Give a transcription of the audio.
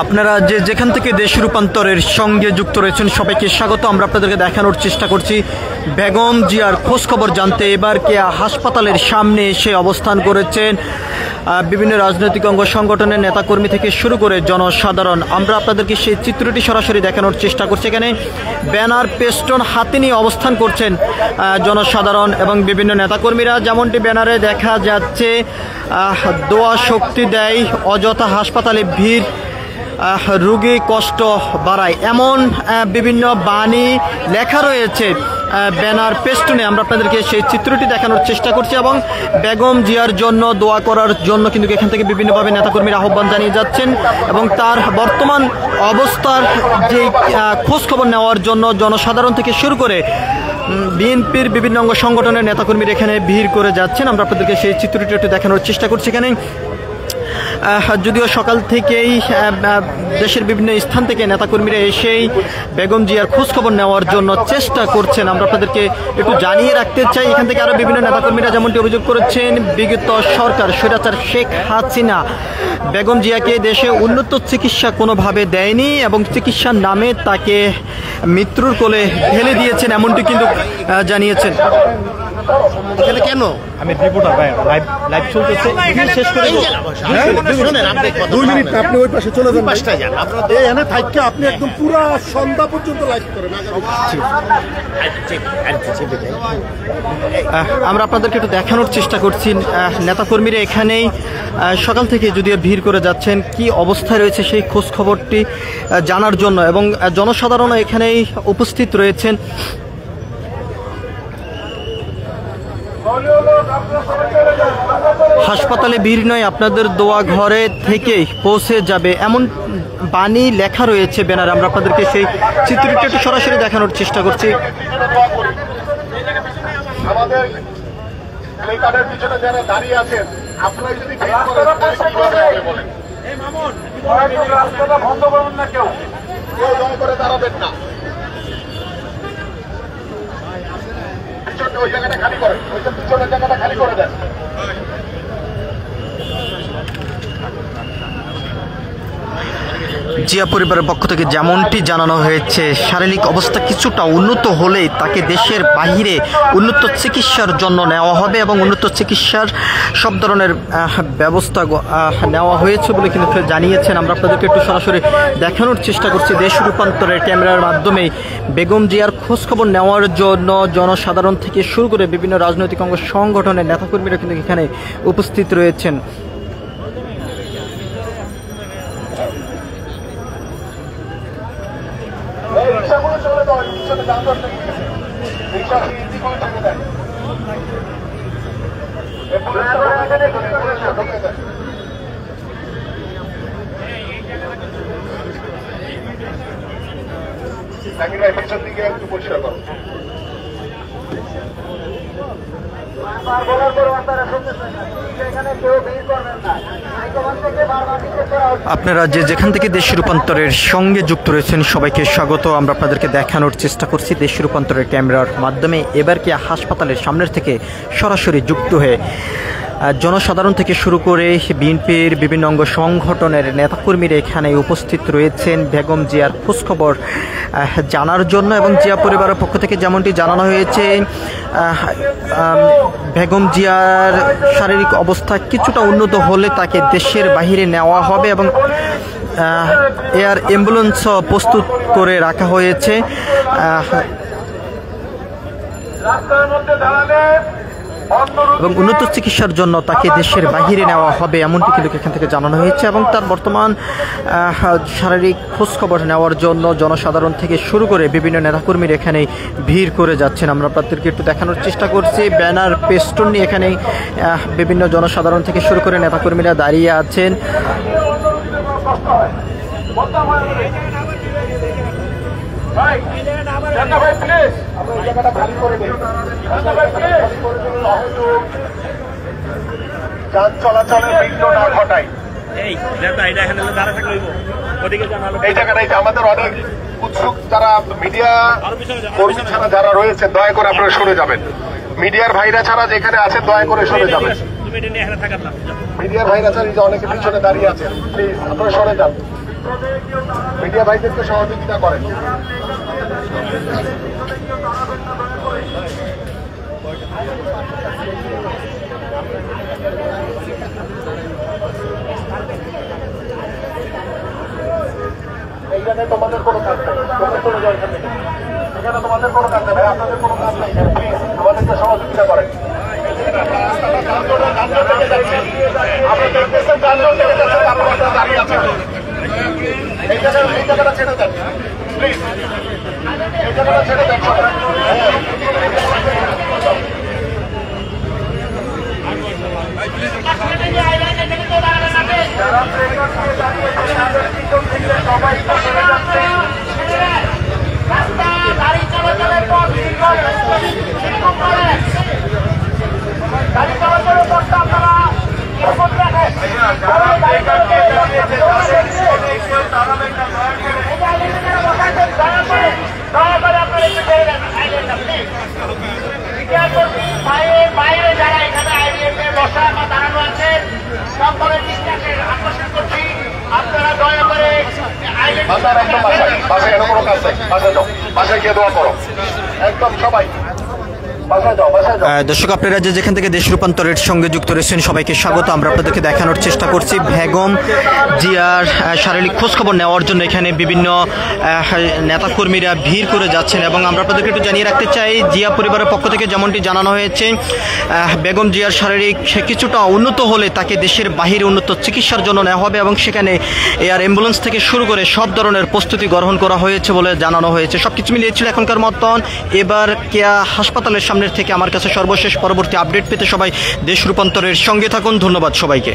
আপনারা যেখান থেকে দেশ রূপান্তরের সঙ্গে যুক্ত রয়েছেন সবাইকে স্বাগত। আমরা আপনাদেরকে দেখানোর চেষ্টা করছি বেগম জিয়ার খোঁজখবর জানতে এবার কে হাসপাতালের সামনে এসে অবস্থান করেছেন বিভিন্ন রাজনৈতিক অঙ্গ সংগঠনের নেতাকর্মী থেকে শুরু করে জনসাধারণ। আমরা আপনাদেরকে সেই চিত্রটি সরাসরি দেখানোর চেষ্টা করছি। এখানে ব্যানার পেস্টন হাতে নিয়ে অবস্থান করছেন জনসাধারণ এবং বিভিন্ন নেতাকর্মীরা। যেমনটি ব্যানারে দেখা যাচ্ছে, দোয়া শক্তি দেয়, অযথা হাসপাতালে ভিড়, রোগী কষ্ট বাড়ায়, এমন বিভিন্ন বাণী লেখা রয়েছে ব্যানার পেস্টনে। আমরা আপনাদেরকে সেই চিত্রটি দেখানোর চেষ্টা করছি এবং বেগম জিয়ার জন্য দোয়া করার জন্য কিন্তু এখান থেকে বিভিন্নভাবে নেতাকর্মীরা আহ্বান জানিয়ে যাচ্ছেন এবং তার বর্তমান অবস্থার যে খোঁজ খবর নেওয়ার জন্য জনসাধারণ থেকে শুরু করে বিএনপির বিভিন্ন অঙ্গ সংগঠনের নেতাকর্মীরা এখানে ভিড় করে যাচ্ছেন। আমরা আপনাদেরকে সেই চিত্রটি একটু দেখানোর চেষ্টা করছি। এখানে যদিও সকাল থেকেই দেশের বিভিন্ন স্থান থেকে নেতাকর্মীরা এসেই বেগম জিয়ার খোঁজখবর নেওয়ার জন্য চেষ্টা করছেন। আমরা আপনাদেরকে একটু জানিয়ে রাখতে চাই, এখান থেকে আরও বিভিন্ন নেতাকর্মীরা যেমনটি অভিযোগ করেছেন, বিগত সরকার স্বৈরাচার শেখ হাসিনা বেগম জিয়াকে দেশে উন্নত চিকিৎসা কোনোভাবে দেয়নি এবং চিকিৎসার নামে তাকে মৃত্যুর কোলে ঢেলে দিয়েছেন, এমনটি কিন্তু জানিয়েছেন। এখানে কেন আমি রিপোর্টার ভাই, লাইভ চলতেছে, শেষ করে 2 মিনিট আপনি ওই পাশে চলে যান, পাশটায় যান। আপনারা এখানে থাকতে আপনি একদম পুরো সন্ধ্যা পর্যন্ত লাইভ করেন। আমরা আপনাদেরকে একটু দেখানোর চেষ্টা করছি নেতাকর্মীরা এখানেই সকাল থেকে যদিও ভিড় করে যাচ্ছেন, কি অবস্থায় রয়েছে সেই খোঁজ খবরটি জানার জন্য এবং জনসাধারণও এখানেই উপস্থিত রয়েছেন। হাসপাতালে ভিড় নয়, আপনাদের দোয়া ঘরে থেকেই পৌঁছে যাবে, এমন বাণী লেখা রয়েছে ব্যানারে। আমরা আপনাদেরকে সেই চিত্রটি একটু সরাসরি দেখানোর চেষ্টা করছি। আমাদের প্লেকার্ডের পিছনে যারা দাঁড়িয়ে আছেন, আপনারা যদি বলেন রাস্তাটা বন্ধ করবেন না, কেউ দয়া করে দাঁড়াবেন না, ওই জায়গাটা খালি করেন, ওই পিছনের জায়গাটা খালি করে দেন। জিয়া পরিবারের পক্ষ থেকে যেমনটি জানানো হয়েছে, শারীরিক অবস্থা কিছুটা উন্নত হলেই তাকে দেশের বাহিরে উন্নত চিকিৎসার জন্য নেওয়া হবে এবং উন্নত চিকিৎসার সব ধরনের ব্যবস্থা নেওয়া হয়েছে বলে কিন্তু জানিয়েছেন। আমরা আপনাদেরকে একটু সরাসরি দেখানোর চেষ্টা করছি দেশ রূপান্তরের ক্যামেরার মাধ্যমে বেগম জিয়ার খোঁজখবর নেওয়ার জন্য জনসাধারণ থেকে শুরু করে বিভিন্ন রাজনৈতিক অঙ্গ সংগঠনের নেতাকর্মীরা কিন্তু এখানে উপস্থিত রয়েছেন। পিছন দিকে একটু পরিষ্কার করো। আপনারা যেখান থেকে দেশ রূপান্তরের সঙ্গে যুক্ত রয়েছেন সবাইকে স্বাগত। আমরা আপনাদেরকে দেখানোর চেষ্টা করছি দেশ রূপান্তরের ক্যামেরার মাধ্যমে এবার কি হাসপাতালের সামনের থেকে সরাসরি যুক্ত হয়ে জনসাধারণ থেকে শুরু করে বিএনপির বিভিন্ন অঙ্গ সংগঠনের নেতাকর্মীরা এখানে উপস্থিত রয়েছেন বেগম জিয়ার খোঁজখবর জানার জন্য এবং জিয়া পরিবারের পক্ষ থেকে যেমনটি জানানো হয়েছে, বেগম জিয়ার শারীরিক অবস্থা কিছুটা উন্নত হলে তাকে দেশের বাহিরে নেওয়া হবে এবং এয়ার অ্যাম্বুলেন্সও প্রস্তুত করে রাখা হয়েছে এবং উন্নত চিকিৎসার জন্য তাকে দেশের বাহিরে নেওয়া হবে, এমনটি কিন্তু এখান থেকে জানানো হয়েছে এবং তার বর্তমান শারীরিক খোঁজখবর নেওয়ার জন্য জনসাধারণ থেকে শুরু করে বিভিন্ন নেতাকর্মীরা এখানে ভিড় করে যাচ্ছেন। আমরা আপনাদেরকে একটু দেখানোর চেষ্টা করছি ব্যানার পেস্টন নিয়ে এখানে বিভিন্ন জনসাধারণ থেকে শুরু করে নেতাকর্মীরা দাঁড়িয়ে আছেন। যান চলাচলে বিঘ্ন না ঘটায় এই জায়গাটাই আমাদের অনেক উৎসুক যারা মিডিয়া কর্মী ছাড়া যারা রয়েছে, দয়া করে আপনারা সরে যাবেন। মিডিয়ার ভাইরা ছাড়া যেখানে আছেন দয়া করে সরে যাবেন। মিডিয়ার ভাইরা ছাড়া অনেকে পিছনে দাঁড়িয়ে আছেন, প্লিজ আপনারা সরে যান। মিডিয়া ভাইদেরকে সহযোগিতা করেন। এই জায়গায় তোমাদের কোনো কাজ নেই, তোমরা চলে যাও এখান থেকে। এখানে তোমাদের কোনো কাজ নেই, আপনাদের কোনো কাজ নেই, প্লিজ আমাদেরকে সহযোগিতা করেন। আপনি দেখতেছেন যানজট লেগে যাচ্ছে, তারপর আপনারা দাঁড়িয়ে আছেন। এই জায়গাটা ছেড়ে দেন প্লিজ, এই জায়গাটা ছেড়ে দেন সবাই। সবাই চলে যাচ্ছে। গাড়ি চলাচলের পর গাড়ি চলাচলের পরটা আপনারা বাইরে যারা এখানে আইডিএফে বসা বা দাঁড়ানো আছেন সকলের দৃষ্টিকে আকর্ষণ করছি, আপনারা দয়া করে বাসায় কোনো কাজ নেই, বাসায় যাও, বাসায় গিয়ে দোয়া করো একদম সবাই। দর্শক আপনারা যেখান থেকে দেশ রূপান্তরের সঙ্গে যুক্ত রয়েছেন সবাইকে স্বাগত। আমরা আপনাদেরকে দেখানোর চেষ্টা করছি বেগম জিয়ার শারীরিক খোঁজখবর নেওয়ার জন্য এখানে বিভিন্ন নেতাকর্মীরা ভিড় করে যাচ্ছেন এবং আমরা আপনাদেরকে একটু জানিয়ে রাখতে চাই জিয়া পরিবারের পক্ষ থেকে যেমনটি জানানো হয়েছে বেগম জিয়ার শারীরিক কিছুটা উন্নত হলে তাকে দেশের বাহিরে উন্নত চিকিৎসার জন্য নেওয়া হবে এবং সেখানে এয়ার অ্যাম্বুলেন্স থেকে শুরু করে সব ধরনের প্রস্তুতি গ্রহণ করা হয়েছে বলে জানানো হয়েছে। সবকিছু মিলিয়েছিল এখনকার মতন। এবার কেয়া হাসপাতালের সামনের থেকে আমার কাছে সর্বশেষ পরবর্তী আপডেট পেতে সবাই দেশ রূপান্তরের সঙ্গে থাকুন। ধন্যবাদ সবাইকে।